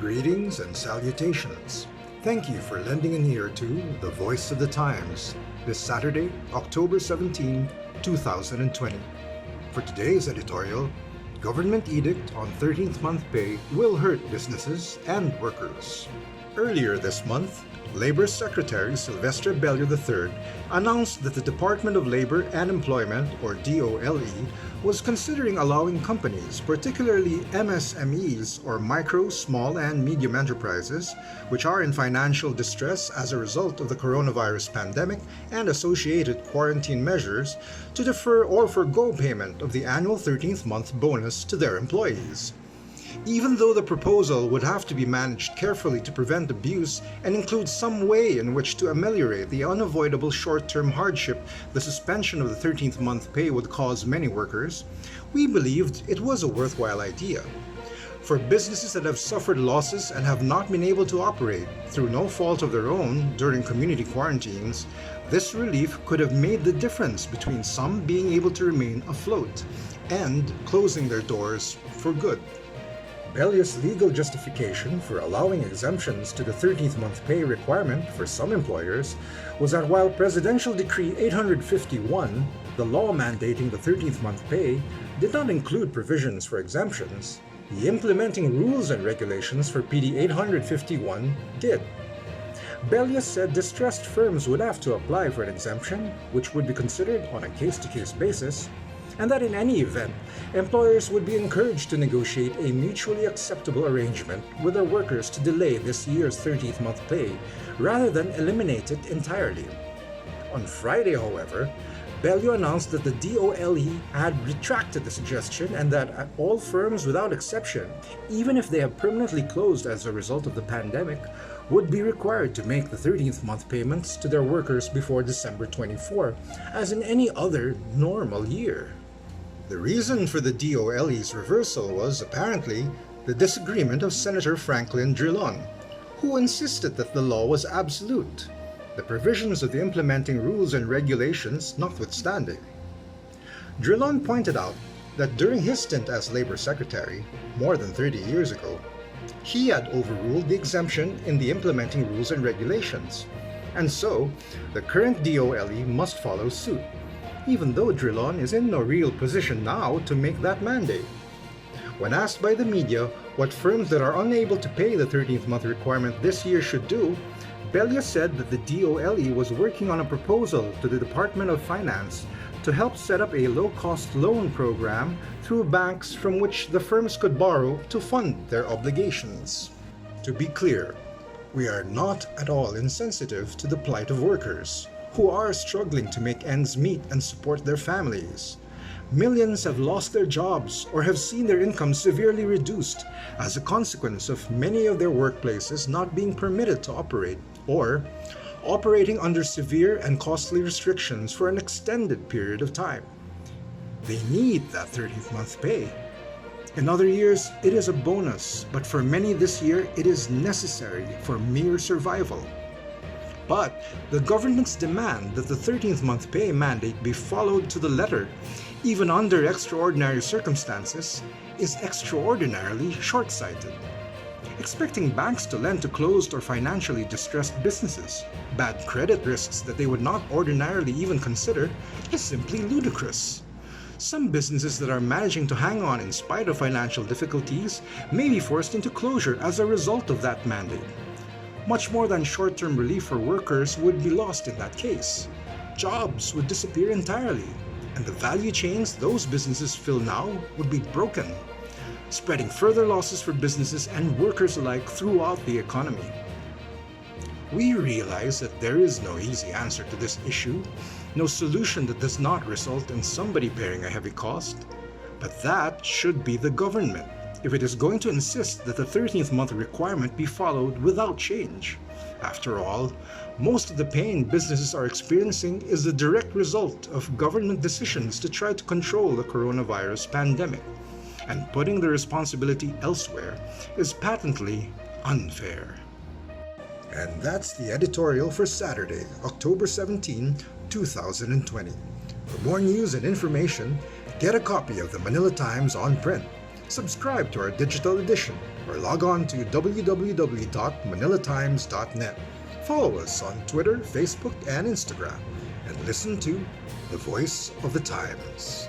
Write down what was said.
Greetings and salutations. Thank you for lending an ear to The Voice of the Times this Saturday, October 17, 2020. For today's editorial, Government Edict on 13th Month Pay will hurt businesses and workers. Earlier this month, Labor Secretary Silvestre Bello III announced that the Department of Labor and Employment, or DoLE, was considering allowing companies, particularly MSMEs or micro, small, and medium enterprises, which are in financial distress as a result of the coronavirus pandemic and associated quarantine measures, to defer or forego payment of the annual 13th month bonus to their employees. Even though the proposal would have to be managed carefully to prevent abuse and include some way in which to ameliorate the unavoidable short-term hardship the suspension of the 13th month pay would cause many workers, we believed it was a worthwhile idea. For businesses that have suffered losses and have not been able to operate through no fault of their own during community quarantines, this relief could have made the difference between some being able to remain afloat and closing their doors for good. Bello's legal justification for allowing exemptions to the 13th month pay requirement for some employers was that while Presidential Decree 851, the law mandating the 13th month pay, did not include provisions for exemptions, the implementing rules and regulations for PD 851 did. Bello said distressed firms would have to apply for an exemption, which would be considered on a case-to-case basis, and that in any event, employers would be encouraged to negotiate a mutually acceptable arrangement with their workers to delay this year's 13th month pay rather than eliminate it entirely. On Friday, however, Bello announced that the DoLE had retracted the suggestion and that all firms without exception, even if they have permanently closed as a result of the pandemic, would be required to make the 13th month payments to their workers before December 24, as in any other normal year. The reason for the DoLE's reversal was, apparently, the disagreement of Senator Franklin Drilon, who insisted that the law was absolute, the provisions of the implementing rules and regulations notwithstanding. Drilon pointed out that during his stint as Labor Secretary, more than 30 years ago, he had overruled the exemption in the implementing rules and regulations, and so the current DoLE must follow suit, even though Drilon is in no real position now to make that mandate. When asked by the media what firms that are unable to pay the 13th month requirement this year should do, Bello said that the DoLE was working on a proposal to the Department of Finance to help set up a low-cost loan program through banks from which the firms could borrow to fund their obligations. To be clear, we are not at all insensitive to the plight of workers, who are struggling to make ends meet and support their families. Millions have lost their jobs or have seen their income severely reduced as a consequence of many of their workplaces not being permitted to operate or operating under severe and costly restrictions for an extended period of time. They need that 13th month pay. In other years, it is a bonus, but for many this year, it is necessary for mere survival. But the government's demand that the 13th month pay mandate be followed to the letter, even under extraordinary circumstances, is extraordinarily short-sighted. Expecting banks to lend to closed or financially distressed businesses, bad credit risks that they would not ordinarily even consider, is simply ludicrous. Some businesses that are managing to hang on in spite of financial difficulties may be forced into closure as a result of that mandate. Much more than short-term relief for workers would be lost in that case. Jobs would disappear entirely, and the value chains those businesses fill now would be broken, spreading further losses for businesses and workers alike throughout the economy. We realize that there is no easy answer to this issue, no solution that does not result in somebody bearing a heavy cost, but that should be the government, if it is going to insist that the 13th month requirement be followed without change. After all, most of the pain businesses are experiencing is the direct result of government decisions to try to control the coronavirus pandemic, and putting the responsibility elsewhere is patently unfair. And that's the editorial for Saturday, October 17, 2020. For more news and information, get a copy of the Manila Times on print. Subscribe to our digital edition or log on to www.manilatimes.net. Follow us on Twitter, Facebook, and Instagram, and listen to The Voice of the Times.